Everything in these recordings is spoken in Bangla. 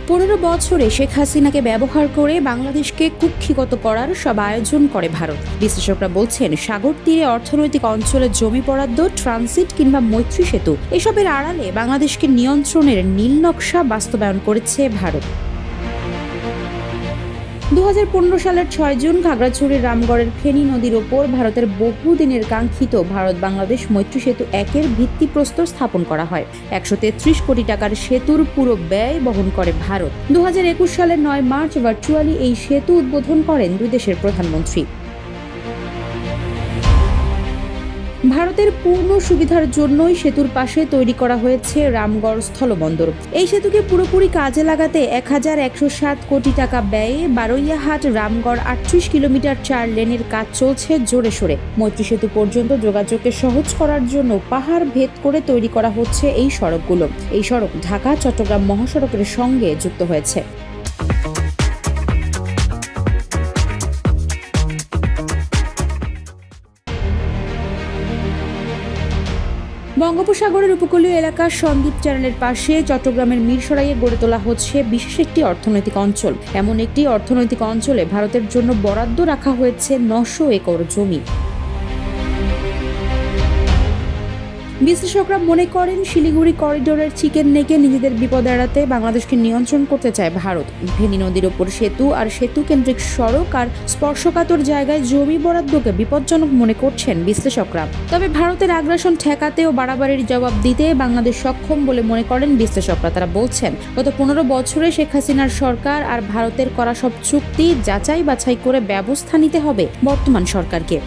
15 বছরে শেখ হাসিনাকে ব্যবহার করে বাংলাদেশকে কুক্ষিগত করার সব আয়োজন করে ভারত। বিশ্লেষকরা বলছেন, সাগর তীরে অর্থনৈতিক অঞ্চলে জমি বরাদ্দ, ট্রানজিট কিংবা মৈত্রী সেতু এসবের আড়ালে বাংলাদেশকে নিয়ন্ত্রণের নীল নকশা বাস্তবায়ন করেছে ভারত। 2015 সালের 6 জুন খাগড়াছড়ির রামগড়ের ফেনী নদীর ওপর ভারতের বহুদিনের কাঙ্ক্ষিত ভারত বাংলাদেশ মৈত্রী সেতু 1-এর ভিত্তিপ্রস্তর স্থাপন করা হয়। 133 কোটি টাকার সেতুর পুরো ব্যয় বহন করে ভারত। 2021 সালের 9 মার্চ ভার্চুয়ালি এই সেতু উদ্বোধন করেন দুই দেশের প্রধানমন্ত্রী। ভারতের পূর্ণ সুবিধার জন্যই সেতুর পাশে তৈরি করা হয়েছে রামগড় স্থলবন্দর। এই সেতুকে পুরোপুরি কাজে লাগাতে 1107 কোটি টাকা ব্যয়ে বারৈয়াহাট রামগড় 38 কিলোমিটার 4 লেনের কাজ চলছে জোরে সোরে। মৈত্রী সেতু পর্যন্ত যোগাযোগকে সহজ করার জন্য পাহাড় ভেদ করে তৈরি করা হচ্ছে এই সড়কগুলো। এই সড়ক ঢাকা চট্টগ্রাম মহাসড়কের সঙ্গে যুক্ত হয়েছে। বঙ্গোপসাগরের উপকূলীয় এলাকা সন্দ্বীপ চ্যানেলের পাশে চট্টগ্রামের মিরসরাইয়ে গড়ে তোলা হচ্ছে বিশেষ একটি অর্থনৈতিক অঞ্চল। এমন একটি অর্থনৈতিক অঞ্চলে ভারতের জন্য বরাদ্দ রাখা হয়েছে 900 একর জমি। বিশ্লেষকরা মনে করেন, শিলিগুড়ি করিডোরের চিকেন নেকে নিজেদের বিপদ এড়াতে বাংলাদেশকে নিয়ন্ত্রণ করতে চায় ভারত। ফেনী নদীর ওপর সেতু আর সেতু কেন্দ্রিক সড়ক আর স্পর্শকাতর জায়গায় জমি বরাদ্দকে বিপজ্জনক মনে করছেন বিশ্লেষকরা। তবে ভারতের আগ্রাসন ঠেকাতে ও বাড়াবাড়ির জবাব দিতে বাংলাদেশ সক্ষম বলে মনে করেন বিশ্লেষকরা। তারা বলছেন, গত 15 বছরে শেখ হাসিনার সরকার আর ভারতের করা সব চুক্তি যাচাই বাছাই করে ব্যবস্থা নিতে হবে বর্তমান সরকারকে।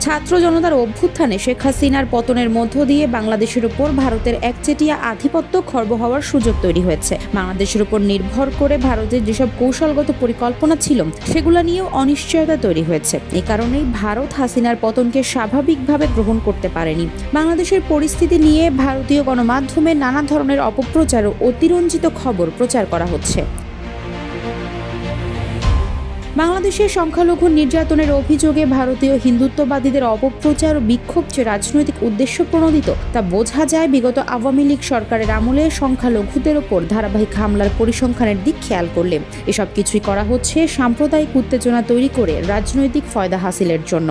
ছাত্র জনতার অভ্যুত্থানে শেখ হাসিনার পতনের মধ্য দিয়ে বাংলাদেশের উপর ভারতের একচেটিয়া আধিপত্য খর্ব হওয়ার সুযোগ তৈরি হয়েছে। বাংলাদেশের উপর নির্ভর করে ভারতের যেসব কৌশলগত পরিকল্পনা ছিল সেগুলো নিয়েও অনিশ্চয়তা তৈরি হয়েছে। এ কারণেই ভারত হাসিনার পতনকে স্বাভাবিকভাবে গ্রহণ করতে পারেনি। বাংলাদেশের পরিস্থিতি নিয়ে ভারতীয় গণমাধ্যমে নানা ধরনের অপপ্রচার ও অতিরঞ্জিত খবর প্রচার করা হচ্ছে। বাংলাদেশের সংখ্যালঘু নির্যাতনের অভিযোগে ভারতীয় হিন্দুত্ববাদীদের অপপ্রচার ও বিক্ষোভ যে রাজনৈতিক উদ্দেশ্য প্রণোদিত তা বোঝা যায় বিগত আওয়ামী লীগ সরকারের আমলে সংখ্যালঘুদের ওপর ধারাবাহিক হামলার পরিসংখ্যানের দিক খেয়াল করলে। এসব কিছুই করা হচ্ছে সাম্প্রদায়িক উত্তেজনা তৈরি করে রাজনৈতিক ফয়দা হাসিলের জন্য।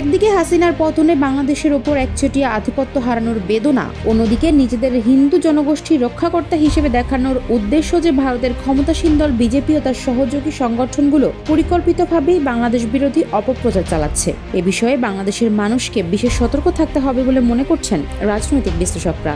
একদিকে হাসিনার পতনে বাংলাদেশের ওপর একচেটিয়া আধিপত্য হারানোর বেদনা, অন্যদিকে নিজেদের হিন্দু জনগোষ্ঠী রক্ষাকর্তা হিসেবে দেখানোর উদ্দেশ্য যে ভারতের ক্ষমতাসীন দল বিজেপি ও তার সহযোগী সংগঠনগুলো পরিকল্পিতভাবেই বাংলাদেশ বিরোধী অপপ্রচার চালাচ্ছে। এ বিষয়ে বাংলাদেশের মানুষকে বিশেষ সতর্ক থাকতে হবে বলে মনে করছেন রাজনৈতিক বিশ্লেষকরা।